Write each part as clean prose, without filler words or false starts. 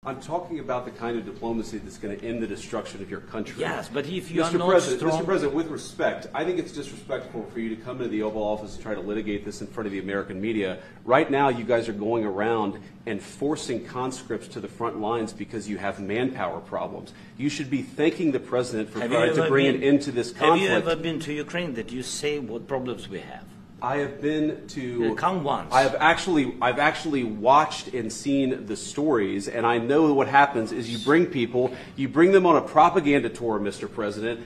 I'm talking about the kind of diplomacy that's going to end the destruction of your country. Yes, but if you are not strong... Mr. President, with respect, I think it's disrespectful for you to come into the Oval Office and try to litigate this in front of the American media. Right now, you guys are going around and forcing conscripts to the front lines because you have manpower problems. You should be thanking the President for trying to bring an end to this conflict. Have you ever been to Ukraine that you say what problems we have? I have been to. Come once. I've actually watched and seen the stories, and I know what happens is you bring people, you bring them on a propaganda tour, Mr. President.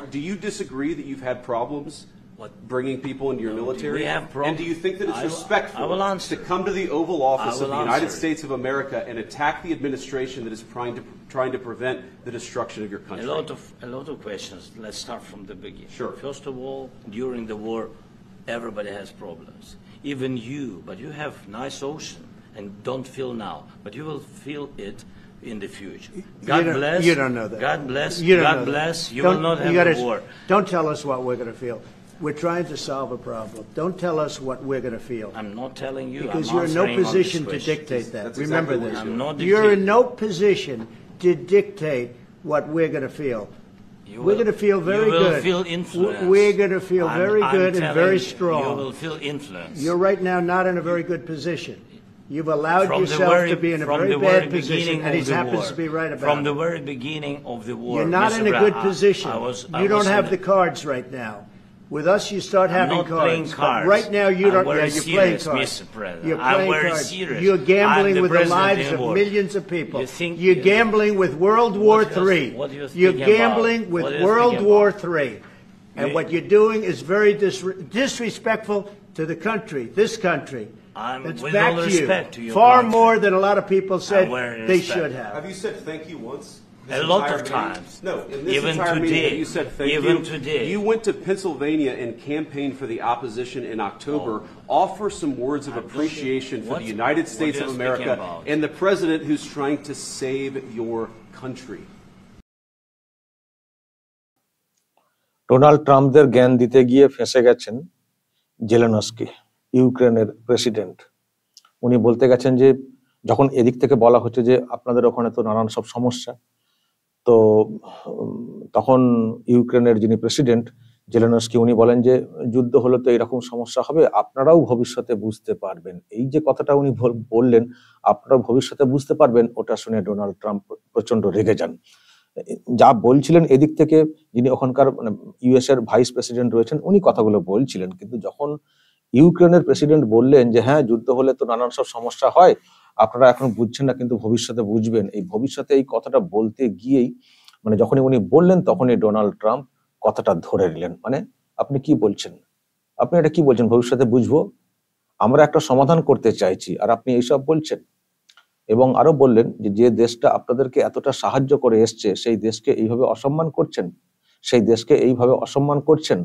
Do you disagree that you've had problems bringing people into your military? We have problems. And do you think that it's respectful to come to the Oval Office of the United States of America and attack the administration that is trying to prevent the destruction of your country? A lot of questions. Let's start from the beginning. Sure. First of all, during the war, everybody has problems, even you, but you have nice ocean and don't feel now, but you will feel it in the future. God bless. You don't know that. God bless. God bless. You will not have a war. Don't tell us what we're going to feel. We're trying to solve a problem. Don't tell us what we're going to feel. I'm not telling you. Because you're in no position to dictate that. Remember this. I'm not you're in no position to dictate what we're going to feel. We're going to feel very good. You will feel influence. We're going to feel very good and very strong. You will feel influence. You're right now not in a very good position. You've allowed yourself to be in a very bad position, and he happens to be right about it. From the very beginning of the war. You're not in a good position. You don't have the cards right now. With us, you start having cards. Playing cards. But right now, you don't. Yeah, you're playing cards. Mr. President. You're playing cards. Serious. You're gambling with the lives of millions of people. You're gambling with World War III. You're gambling with World War III. And what you're doing is very disrespectful to the country, this country. It's back to you. Far more than a lot of people said they should have. Have you said thank you once? A lot of times. No, in this entire meeting, you said thank you. Even today. You went to Pennsylvania and campaigned for the opposition in October. Offer some words of appreciation for the United States of America and the President who's trying to save your country. Donald ট্রাম্পদের জ্ঞান দিতে গিয়ে ফেঁসে গেছেন Zelensky, ইউক্রেনের president. উনি বলতে গেছেন যে যখন এদিক থেকে বলা হচ্ছে যে আপনাদের ওখানে তো নানান সব সমস্যা, তো তখন ইউক্রেনের যিনি প্রেসিডেন্ট জেলেনস্কি উনি বলেন যে যুদ্ধ হলে তো এরকম সমস্যা হবে, আপনারাও ভবিষ্যতে বুঝতে পারবেন। এই যে কথাটা উনি বললেন আপনারাও ভবিষ্যতে বুঝতে পারবেন, ওটা শুনে ডোনাল্ড ট্রাম্প প্রচন্ড রেগে যান। যা বলছিলেন এদিক থেকে যিনি ওখানকার মানে ইউএস এর ভাইস প্রেসিডেন্ট রয়েছেন উনি কথাগুলো বলছিলেন, কিন্তু যখন ইউক্রেনের প্রেসিডেন্ট বললেন যে হ্যাঁ যুদ্ধ হলে তো নানান সব সমস্যা হয়, আপনারা এখন বুঝছেন না কিন্তু ভবিষ্যতে বুঝবেন, এই ভবিষ্যতে এই কথাটা বলতে গিয়েই মানে যখনই উনি বললেন তখনই ডোনাল্ড ট্রাম্প কথাটা ধরে নিলেন। মানে আপনি কি বলছেন, আপনি এটা কি বলছেন ভবিষ্যতে বুঝবো, আমরা একটা সমাধান করতে চাইছি আর আপনি এইসব বলছেন। এবং আরো বললেন যে যে দেশটা আপনাদেরকে এতটা সাহায্য করে এসছে সেই দেশকে এইভাবে অসম্মান করছেন, সেই দেশকে এইভাবে অসম্মান করছেন।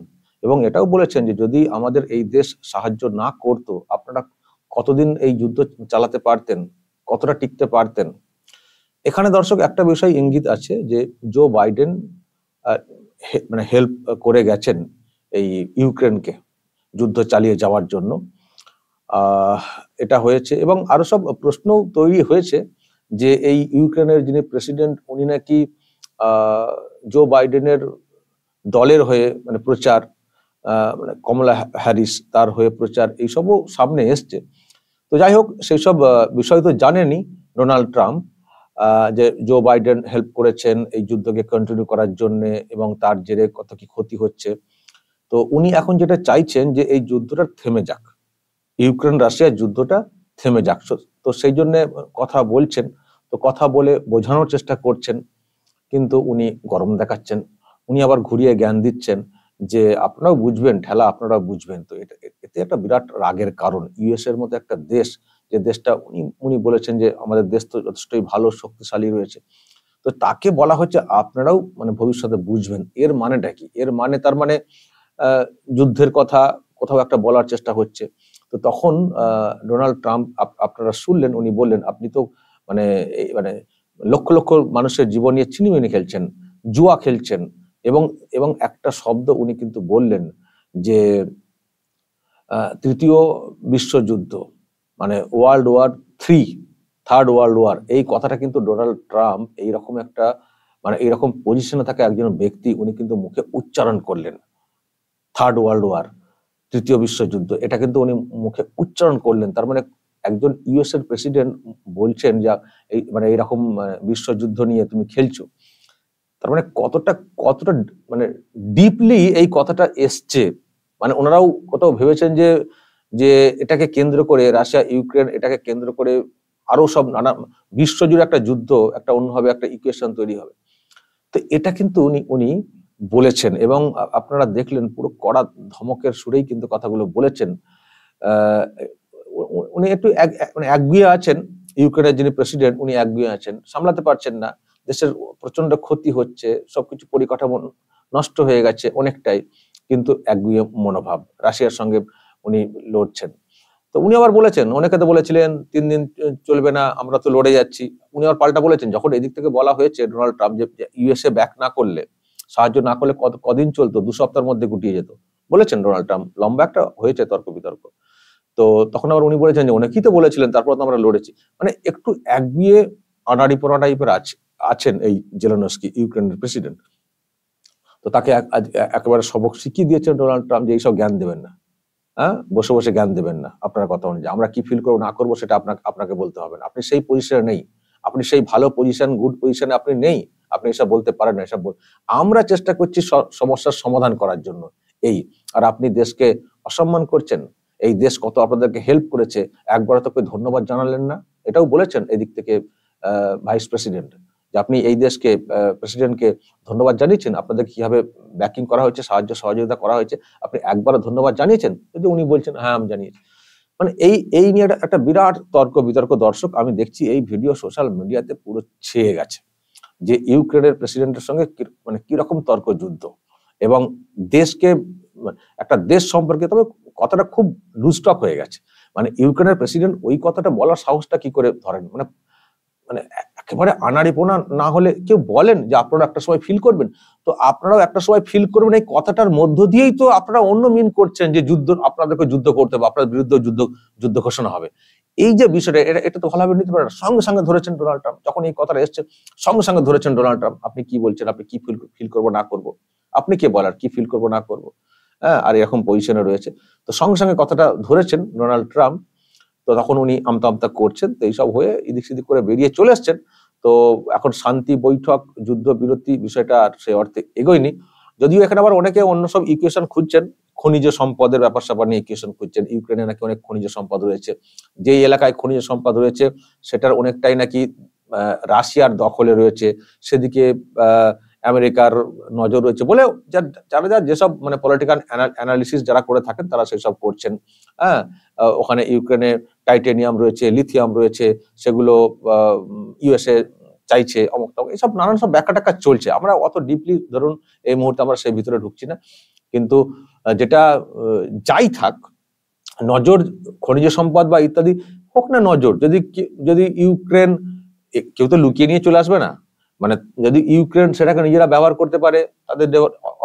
এবং এটাও বলেছেন যে যদি আমাদের এই দেশ সাহায্য না করতো আপনারা কতদিন এই যুদ্ধ চালাতে পারতেন, কতটা টিকতে পারতেন। এখানে দর্শক একটা বিষয় ইঙ্গিত আছে যে জো বাইডেন মানে হেল্প করে গেছেন এই ইউক্রেনকে যুদ্ধ চালিয়ে যাওয়ার জন্য, এটা হয়েছে। এবং আরো সব প্রশ্ন তৈরি হয়েছে যে এই ইউক্রেনের যিনি প্রেসিডেন্ট উনি নাকি জো বাইডেনের দলের হয়ে মানে প্রচার, মানে কমলা হ্যারিস তার হয়ে প্রচার, এইসবও সামনে এসছে। তো যাই হোক সেই সব বিষয় তো জানেনই ডোনাল্ড ট্রাম্প যে জো বাইডেন হেল্প করেছেন এই যুদ্ধকে কন্টিনিউ করার জন্য এবং তার জেরে কত কি ক্ষতি হচ্ছে। তো উনি এখন যেটা চাইছেন যে এই যুদ্ধটা থেমে যাক, ইউক্রেন রাশিয়ার যুদ্ধটা থেমে যাক। তো সেই জন্য কথা বলছেন, তো কথা বলে বোঝানোর চেষ্টা করছেন, কিন্তু উনি গরম দেখাচ্ছেন। উনি আবার ঘুরিয়ে জ্ঞান দিচ্ছেন যে আপনারাও বুঝবেন, ঠেলা আপনারাও বুঝবেন। তো এতে একটা বিরাট রাগের কারণ। ইউএস এর মতো একটা দেশ, যে দেশটা উনি বলেছেন যে আমাদের দেশ তো যথেষ্টই ভালো শক্তিশালী রয়েছে, তো তাকে বলা হচ্ছে আপনারাও মানে ভবিষ্যতে বুঝবেন। এর মানেটা কি? এর মানে তার মানে যুদ্ধের কথা কোথাও একটা বলার চেষ্টা হচ্ছে। তো তখন ডোনাল্ড ট্রাম্প আপনারা শুনলেন উনি বললেন আপনি তো মানে লক্ষ লক্ষ মানুষের জীবন নিয়ে ছিনিমিনি খেলছেন, জুয়া খেলছেন। এবং একটা শব্দ উনি কিন্তু বললেন যে তৃতীয় বিশ্বযুদ্ধ মানে world war 3 third world war, এই কথাটা কিন্তু ডোনাল্ড ট্রাম্প এইরকম একটা মানে এইরকম পজিশনে থাকা একজন ব্যক্তি উনি কিন্তু মুখে উচ্চারণ করলেন। থার্ড ওয়ার্ল্ড ওয়ার, তৃতীয় বিশ্বযুদ্ধ, এটা কিন্তু উনি মুখে উচ্চারণ করলেন। তার মানে একজন ইউএস এর প্রেসিডেন্ট বলছেন যে এই মানে এইরকম বিশ্বযুদ্ধ নিয়ে তুমি খেলছো। তার মানে কতটা কতটা মানে ডিপলি এই কথাটা এসছে। মানে ওনারাও কোথাও ভেবেছেন যে যে এটাকে কেন্দ্র করে রাশিয়া ইউক্রেন এটাকে কেন্দ্র করে আরো সব নানা বিশ্বজুড়ে একটা যুদ্ধ, একটা অন্যভাবে একটা ইকুয়েশন তৈরি হবে। তো এটা কিন্তু উনি বলেছেন এবং আপনারা দেখলেন পুরো কড়া ধমকের সুরেই কিন্তু কথাগুলো বলেছেন। উনি একটু মানে একগুঁয়ে আছেন, ইউক্রেনের যিনি প্রেসিডেন্ট উনি একগুঁয়ে আছেন, সামলাতে পারছেন না, দেশের প্রচন্ড ক্ষতি হচ্ছে, সবকিছু পরিকাঠামো নষ্ট হয়ে গেছে অনেকটাই, কিন্তু একগুঁয়ে মনোভাব, রাশিয়ার সঙ্গে উনি লড়ছেন। তো উনি আবার বলেছেন, অনেকে তো বলেছিলেন 3 দিন চলবে না, আমরা তো লড়ে যাচ্ছি। উনি আবার পাল্টা বলেছেন, যখন এদিক থেকে বলা হয়েছে ডোনাল্ড ট্রাম্প যে ইউএসএ ব্যাক না করলে, সাহায্য না করলে কদিন চলতো, 2 সপ্তাহের মধ্যে গুটিয়ে যেত বলেছেন ডোনাল্ড ট্রাম্প। লম্বা একটা হয়েছে তর্ক বিতর্ক। তো তখন আবার উনি বলেছেন যে অনেকেই তো বলেছিলেন, তারপর তো আমরা লড়েছি। মানে একটু একগুঁয়ে আনাড়িপনা টাইপের আছেন এই জেলেনস্কি, ইউক্রেনের প্রেসিডেন্ট। তো তাকে একেবারে সবক শিখিয়ে দিয়েছেন ডোনাল্ড ট্রাম্প যে এইসব জ্ঞান দেবেন না, হ্যাঁ, বসে বসে জ্ঞান দেবেন না, আপনার কথা অনুযায়ী আমরা কি ফিল করবো না করবো সেটা আপনাকে বলতে হবে না, আপনি সেই পজিশনে নেই, আপনি সেই ভালো পজিশন গুড পজিশনে আপনি নেই, আপনি এসব বলতে পারেন না। এসব আমরা চেষ্টা করছি সমস্যার সমাধান করার জন্য, এই আর আপনি দেশকে অসম্মান করছেন। এই দেশ কত আপনাদেরকে হেল্প করেছে, একবার তো কেউ ধন্যবাদ জানালেন না। এটাও বলেছেন এদিক থেকে ভাইস প্রেসিডেন্ট, যে আপনি এই দেশকে প্রেসিডেন্টকে ধন্যবাদ জানিয়েছেন, আপনাদের কিভাবে ব্যাকিং করা হয়েছে, সাহায্য সহযোগিতা করা হয়েছে, আপনি একবারও ধন্যবাদ জানিয়েছেন? যদি উনি বলছেন হ্যাঁ আমি জানিয়েছি। মানে এই নিয়ে একটা বিরাট তর্ক বিতর্ক, দর্শক আমি দেখছি এই ভিডিও সোশ্যাল মিডিয়াতে পুরো ছেয়ে গেছে, যে ইউক্রেনের প্রেসিডেন্টের সঙ্গে মানে কিরকম তর্ক যুদ্ধ, এবং দেশকে একটা দেশ সম্পর্কে, তবে কথাটা খুব লুজটক হয়ে গেছে। মানে ইউক্রেনের প্রেসিডেন্ট ওই কথাটা বলার সাহসটা কি করে ধরেন? মানে মানে একেবারে আনাড়িপনা না হলে কেউ বলেন যে আপনারা একটা সময় ফিল করবেন, তো আপনারাও একটা সময় ফিল করবেন। এই কথাটার মধ্য দিয়েই তো আপনারা অন্য মিন করছেন যে যুদ্ধ, আপনাদেরকে যুদ্ধ করতে হবে, আপনার বিরুদ্ধে যুদ্ধ ঘোষণা হবে। এই যে বিষয়টা, এটা তো ভালোভাবে নিতে পারে না। সঙ্গে সঙ্গে ধরেছেন ডোনাল্ড ট্রাম্প, যখন এই কথাটা এসছে সঙ্গে সঙ্গে ধরেছেন ডোনাল্ড ট্রাম্প, আপনি কি বলছেন, আপনি কি ফিল করবো না করবো, আপনি কে বলার কি ফিল করবো না করবো, হ্যাঁ, আর এরকম পজিশনে রয়েছে। তো সঙ্গে সঙ্গে কথাটা ধরেছেন ডোনাল্ড ট্রাম্প। তো তখন উনি আমতা আমতা করছেন, তো এইসব হয়ে এদিক সেদিক করে বেরিয়ে চলে এসছেন। তো এখন শান্তি বৈঠক, যুদ্ধ বিরতি বিষয়টা আর সে অর্থে এগোয়নি। যদিও এখানে আবার অনেকে অন্য সব ইকুয়েশন খুঁজছেন, খনিজ সম্পদের ব্যাপার স্যাপার নিয়ে ইকুয়েশন খুঁজছেন। ইউক্রেনে নাকি অনেক খনিজ সম্পদ রয়েছে, যেই এলাকায় খনিজ সম্পদ রয়েছে সেটার অনেকটাই নাকি রাশিয়ার দখলে রয়েছে, সেদিকে আমেরিকার নজর রয়েছে বলে যারা যেসব মানে পলিটিক্যাল অ্যানালিসিস যারা করে থাকেন তারা সেসব করছেন। হ্যাঁ, ওখানে ইউক্রেনে টাইটেনিয়াম রয়েছে, লিথিয়াম রয়েছে, সেগুলো ইউএসএ চাইছে, অমুক তমুক, এইসব নানান সব ব্যাখ্যা টাকা চলছে। আমরা অত ডিপলি ধরুন এই মুহূর্তে আমরা সেই ভিতরে ঢুকছি না, কিন্তু যেটা যাই থাক, নজর খনিজ সম্পদ বা ইত্যাদি হোক না নজর, যদি ইউক্রেন, কেউ তো লুকিয়ে নিয়ে চলে আসবে না, মানে যদি ইউক্রেন সেটাকে নিজেরা ব্যবহার করতে পারে তাদের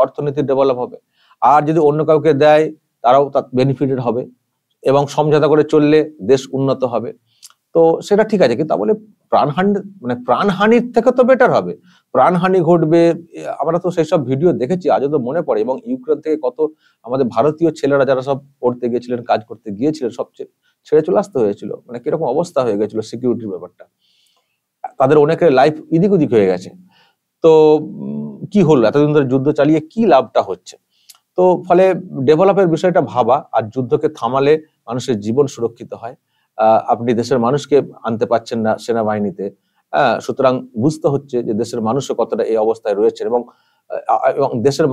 অর্থনীতির ডেভেলপ হবে, আর যদি অন্য কাউকে দেয় তারাও তার বেনিফিটেড হবে, এবং সমঝোতা করে চললে দেশ উন্নত হবে। তো সেটা ঠিক আছে, কিন্তু বলে প্রাণহানির থেকে তো বেটার হবে, প্রাণহানি ঘটবে। আমরা তো সেই সব ভিডিও দেখেছি, আজও তো মনে পড়ে। এবং ইউক্রেন থেকে কত আমাদের ভারতীয় ছেলেরা যারা সব পড়তে গিয়েছিলেন, কাজ করতে গিয়েছিলেন, সব ছেড়ে চলে আসতে হয়েছিল। মানে কিরকম অবস্থা হয়ে গেছিল সিকিউরিটির ব্যাপারটা, তাদের অনেকের লাইফ ইদিক উদিক হয়ে গেছে। তো কি হলো, এতদিন ধরে যুদ্ধ চালিয়ে কি লাভটা হচ্ছে? তো ফলে ডেভেলপের বিষয়টা ভাবা, আর যুদ্ধকে থামালে মানুষের জীবন সুরক্ষিত হয়। আপনি দেশের মানুষকে আনতে পারছেন না সেনাবাহিনীতে, সুতরাং বুঝতে হচ্ছে যে দেশের মানুষও কতটা এই অবস্থায় রয়েছে, এবং দেশের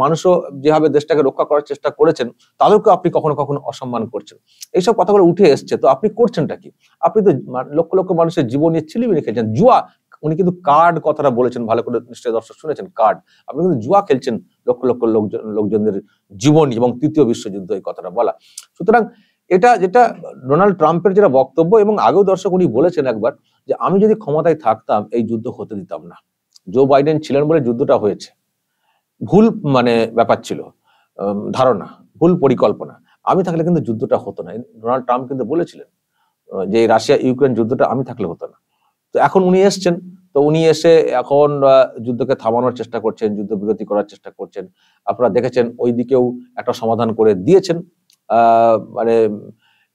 মানুষও যেভাবে দেশটাকে রক্ষা করার চেষ্টা করেছেন তাদেরকে আপনি কখনো কখনো অসম্মান করছেন। এইসব কথাগুলো উঠে এসছে, তো আপনি করছেনটা কি? আপনি তো লক্ষ লক্ষ মানুষের জীবন নিয়ে ছিলিমিলি খেলছেন, জুয়া। উনি কিন্তু কার্ড কথাটা বলেছেন, ভালো করে নিশ্চয়ই দর্শক শুনেছেন, কার্ড। আপনি কিন্তু জুয়া খেলছেন লক্ষ লক্ষ লোকজনদের জীবন এবং তৃতীয় বিশ্বযুদ্ধ, এই কথাটা বলা। সুতরাং এটা যেটা ডোনাল্ড ট্রাম্পের যেটা বক্তব্য, এবং আগেও দর্শক উনি বলেছেন একবার যে আমি যদি ক্ষমতায় থাকতাম এই যুদ্ধ হতে দিতাম না। জো বাইডেন ছিলেন বলে যুদ্ধটা হয়েছে, ভুল মানে ব্যাপার ছিল, ধারণা, ভুল পরিকল্পনা। আমি থাকলে কিন্তু যুদ্ধটা হতো না, ডোনাল্ড ট্রাম্প কিন্তু বলেছিলেন। যে রাশিয়া ইউক্রেন যুদ্ধটা আমি থাকলে হতো না। তো এখন উনি এসছেন, তো উনি এসে এখন যুদ্ধকে থামানোর চেষ্টা করছেন, যুদ্ধবিরতি করার চেষ্টা করছেন। আপনারা দেখেছেন ওই দিকেও একটা সমাধান করে দিয়েছেন, মানে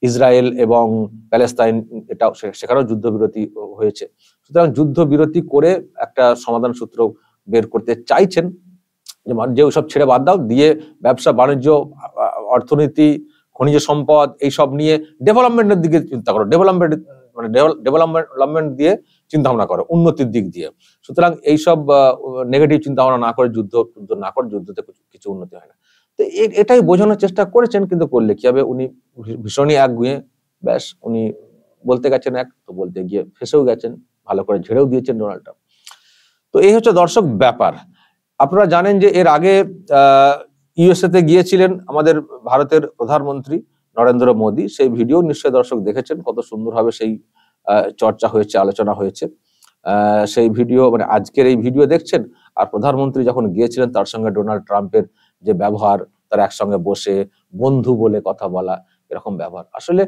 ইসরায়েল এবং প্যালেস্তাইন, এটাও সেখানেও যুদ্ধবিরতি হয়েছে। সুতরাং যুদ্ধবিরতি করে একটা সমাধান সূত্র বের করতে চাইছেন, যে ওইসব ছেড়ে বাদ দাও, দিয়ে ব্যবসা বাণিজ্য, অর্থনীতি, খনিজ সম্পদ এইসব নিয়ে ডেভেলপমেন্টের দিকে চিন্তা করো, ডেভেলপমেন্ট দিয়ে চিন্তা ভাবনা করো, উন্নতির দিক দিয়ে। সুতরাং এইসব নেগেটিভ চিন্তা ভাবনা না করে যুদ্ধ না করে, যুদ্ধতে কিছু উন্নতি হয় না। তো এটাই বোঝানোর চেষ্টা করেছেন, কিন্তু করলে কি হবে, উনি ভীষণই একগুঁয়ে, ব্যাস উনি বলতে গেছেন এক, তো বলতে গিয়ে ফেসেও গেছেন, ভালো করে ঝেড়েও দিয়েছেন ডোনাল্ড ট্রাম্প। তো এই হচ্ছে দর্শক ব্যাপার। আপনারা জানেন যে এর আগে ইউএসএ তে গিয়েছিলেন আমাদের ভারতের প্রধানমন্ত্রী নরেন্দ্র মোদী। সেই ভিডিও নিশ্চয়ই দর্শক দেখেছেন, কত সুন্দরভাবে সেই চর্চা হয়েছে, আলোচনা হয়েছে। সেই ভিডিও, মানে আজকের এই ভিডিও দেখছেন, আর প্রধানমন্ত্রী যখন গিয়েছিলেন তার সঙ্গে ডোনাল্ড ট্রাম্পের যে ব্যবহার, তার একসঙ্গে বসে বন্ধু বলে কথা বলা, এরকম ব্যবহার। আসলে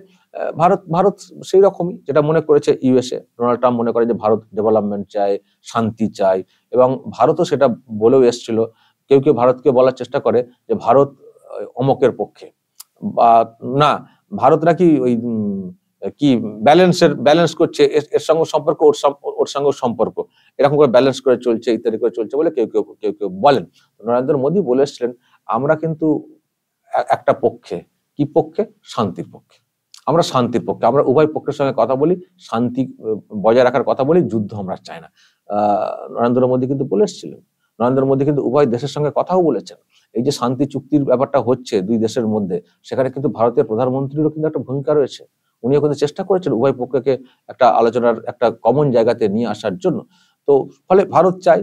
ভারত সেই রকমই, যেটা মনে করেছে ইউএসএ। ডোনাল্ড ট্রাম্প মনে করে যে ভারত ডেভেলপমেন্ট চায়, শান্তি চায়, এবং ভারতও সেটা বলেও এসেছিল। কেউ কেউ ভারতকে বলার চেষ্টা করে যে ভারত অমকের পক্ষে, বা না, ভারত নাকি ওই কি ব্যালেন্স করছে, এর সঙ্গে সম্পর্ক, ওর সঙ্গে সম্পর্ক, এরকম করে ব্যালেন্স করে চলছে, ইত্যাদি করে চলছে বলে কেউ কেউ বলেন। নরেন্দ্র মোদী বলে এসেছিলেন, আমরা কিন্তু একটা পক্ষে। কি পক্ষে? শান্তির পক্ষে। আমরা শান্তির পক্ষে, আমরা উভয় পক্ষের সঙ্গে কথা বলি, শান্তি বজায় রাখার কথা বলি, যুদ্ধ আমরা চাই না। নরেন্দ্র মোদী কিন্তু বলে এসেছিলেন। নরেন্দ্র মোদী কিন্তু উভয় দেশের সঙ্গে কথাও বলেছেন। এই যে শান্তি চুক্তির ব্যাপারটা হচ্ছে দুই দেশের মধ্যে, সেখানে কিন্তু ভারতের প্রধানমন্ত্রীরও কিন্তু একটা ভূমিকা রয়েছে। উনিও কিন্তু চেষ্টা করেছেন উভয় পক্ষকে একটা আলোচনার একটা কমন জায়গাতে নিয়ে আসার জন্য। তো ফলে ভারত চাই,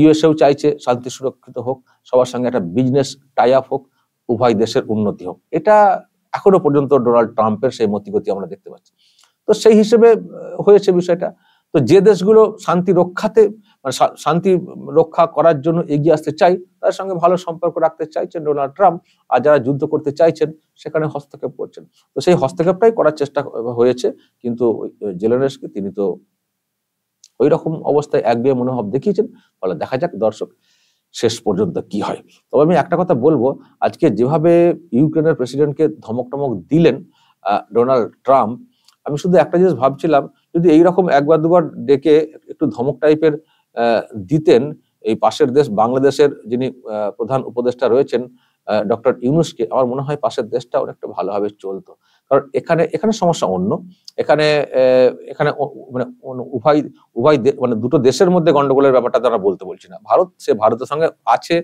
ইউএসএও চাইছে শান্তি সুরক্ষিত হোক, সবার সঙ্গে একটা বিজনেস টাই আপ হোক, উভয় দেশের উন্নতি হোক। এটা এখনো পর্যন্ত ডোনাল্ড ট্রাম্পের সেই মতিগতি আমরা দেখতে পাচ্ছি। তো সেই হিসেবে হয়েছে বিষয়টা। তো যে দেশগুলো শান্তি রক্ষাতে, মানে শান্তি রক্ষা করার জন্য এগিয়ে আসতে চাই, তার সঙ্গে ভালো সম্পর্ক রাখতে চাইছেন ডোনাল্ড ট্রাম্প, আর যারা যুদ্ধ করতে চাইছেন সেখানে হস্তক্ষেপ করছেন। তো সেই হস্তক্ষেপটাই করার চেষ্টা হয়েছে, কিন্তু জেলেনস্কি তিনি তো ওই রকম অবস্থায় একগুঁয়ে মনোভাব দেখিয়েছেন। ফলে দেখা যাক দর্শক শেষ পর্যন্ত কি হয়। তবে আমি একটা কথা বলবো, আজকে যেভাবে ইউক্রেনের প্রেসিডেন্টকে ধমক টমক দিলেন ডোনাল্ড ট্রাম্প, আমি শুধু একটা জিনিস ভাবছিলাম, যদি এইরকম একবার দুবার ডেকে একটু ধমক টাইপের দিতেন এই পাশের দেশ বাংলাদেশের যিনি প্রধান উপদেষ্টা রয়েছেন ডক্টর ইউনূসকে, আমার মনে হয় পাশের দেশটা অনেকটা ভালোভাবে চলতো। কারণ এখানে সমস্যা অন্য, এখানে মানে উভয় মানে দুটো দেশের মধ্যে গন্ডগোলের ব্যাপারটা তারা বলতে বলছি না। সে ভারতের সঙ্গে আছে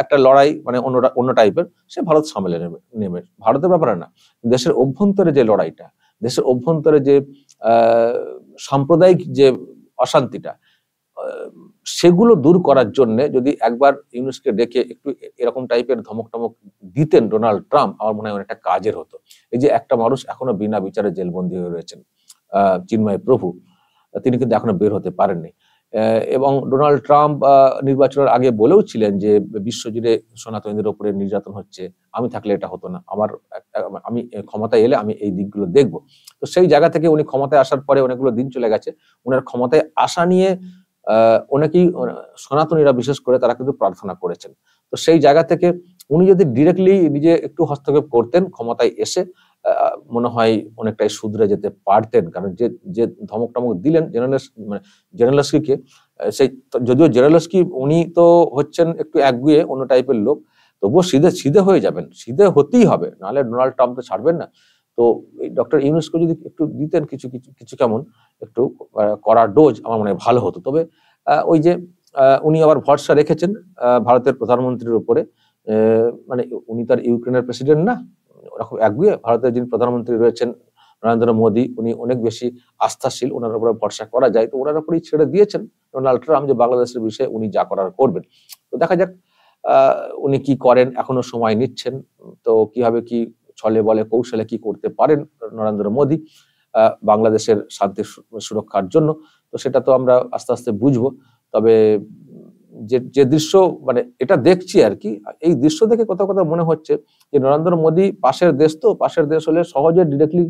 একটা লড়াই, মানে অন্য টাইপের, সে ভারত সামলে নেবে, ভারতের ব্যাপারে না। দেশের অভ্যন্তরে যে লড়াইটা, দেশের অভ্যন্তরে যে সাম্প্রদায়িক যে অশান্তিটা, সেগুলো দূর করার জন্য যদি একবার ইউনূসকে ডেকে একটু এরকম টাইপের ধমক টমক দিতেন ডোনাল্ড ট্রাম্প, আমার মনে হয় অনেকটা কাজের হতো। এই যে একটা মানুষ এখনো বিনা বিচারে জেলবন্দী হয়ে রয়েছেন, চিন্ময় প্রভু, তিনি কিন্তু এখনো বের হতে পারেননি। এবং ডোনাল্ড ট্রাম্প নির্বাচনের আগে বলেও ছিলেন যে বিশ্বজুড়ে সনাতনীদের উপরে নির্যাতন হচ্ছে, আমি থাকলে এটা হতো না, আমি ক্ষমতায় এলে আমি এই দিকগুলো দেখবো। তো সেই জায়গা থেকে উনি ক্ষমতায় আসার পরে অনেকগুলো দিন চলে গেছে, ওনার ক্ষমতায় আসা নিয়ে অনেকেই সনাতনীরা বিশেষ করে তারা কিন্তু প্রার্থনা করেছেন। তো সেই জায়গা থেকে উনি যদি ডিরেক্টলি নিজে একটু হস্তক্ষেপ করতেন ক্ষমতায় এসে, মনে হয় অনেকটাই শুধরে যেতে পারতেন। কারণ যে ধমক টমক দিলেন জেলেনস্কিকে, সেই যদিও জেলেনস্কি উনি তো হচ্ছেন একটু একগুঁয়ে অন্য টাইপের লোক, তবুও সিধে হয়ে যাবেন, সিধে হতেই হবে, নাহলে ডোনাল্ড ট্রাম্প তো ছাড়বেন না। তো এই ডক্টর ইউনূসকে যদি একটু দিতেন কিছু কেমন একটু কড়া ডোজ, আমার মনে হয় ভালো হতো। তবে ওই যে উনি আবার ভরসা রেখেছেন ভারতের প্রধানমন্ত্রীর উপরে, মানে উনি তার ইউক্রেনের প্রেসিডেন্ট না, ওরকম একগুঁয়ে। ভারতের যিনি প্রধানমন্ত্রী রয়েছেন নরেন্দ্র মোদী, উনি অনেক বেশি আস্থাশীল, ওনার উপরে ভরসা করা যায়। তো ওনার উপরেই ছেড়ে দিয়েছেন ডোনাল্ড ট্রাম্প যে বাংলাদেশের বিষয়ে উনি যা করার করবেন। তো দেখা যাক উনি কি করেন, এখনো সময় নিচ্ছেন। তো কিভাবে কি ছলে বলে কৌশলে কি করতে পারেন নরেন্দ্র মোদী বাংলাদেশের শান্তি সুরক্ষার জন্য, তো সেটা তো আমরা আস্তে আস্তে বুঝবো। তবে যে দৃশ্য মানে এটা দেখছি আর কি, এই দৃশ্য দেখে কোথাও কোথাও মনে হচ্ছে যে নরেন্দ্র মোদী পাশের দেশ, তো পাশের দেশ হলে সহজে ডিরেক্টলি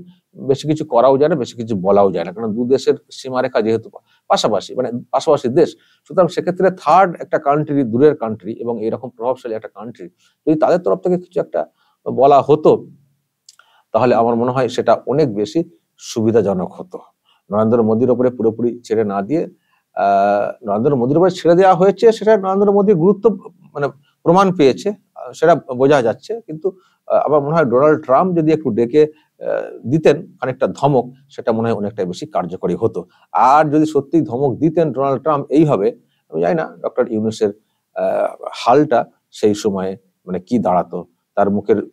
বেশি কিছু করাও যায় না, বেশি কিছু বলাও যায় না, কারণ দু দেশের সীমারেখা যেহেতু পাশাপাশি, মানে পাশাপাশি দেশ, সুতরাং সেক্ষেত্রে থার্ড একটা কান্ট্রি, দূরের কান্ট্রি এবং এরকম প্রভাবশালী একটা কান্ট্রি যদি তাদের তরফ থেকে কিছু একটা বলা হতো, তাহলে আমার মনে হয় সেটা অনেক বেশি সুবিধাজনক হতো। নরেন্দ্র মোদীর ওপরে পুরোপুরি ছেড়ে না দিয়ে নরেন্দ্র মোদীর উপরে ছেড়ে দেওয়া হয়েছে, সেটা নরেন্দ্র মোদীর গুরুত্ব মানে প্রমাণ পেয়েছে, সেটা বোঝা যাচ্ছে। কিন্তু আমার মনে হয় ডোনাল্ড ট্রাম্প যদি একটু ডেকে দিতেন খানিকটা ধমক, সেটা মনে হয় অনেকটা বেশি কার্যকরী হতো। আর যদি সত্যি ধমক দিতেন ডোনাল্ড ট্রাম্প এইভাবে, আমি জানি না ডক্টর ইউনূসের হালটা সেই সময়ে মানে কি দাঁড়াতো, তার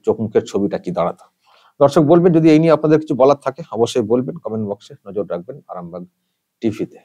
চোখ মুখের ছবিটা কি দাঁড়াতো। দর্শক বলবেন, যদি এই নিয়ে আপনাদের কিছু বলার থাকে অবশ্যই বলবেন, কমেন্ট বক্সে নজর রাখবেন আরামবাগ টিভিতে।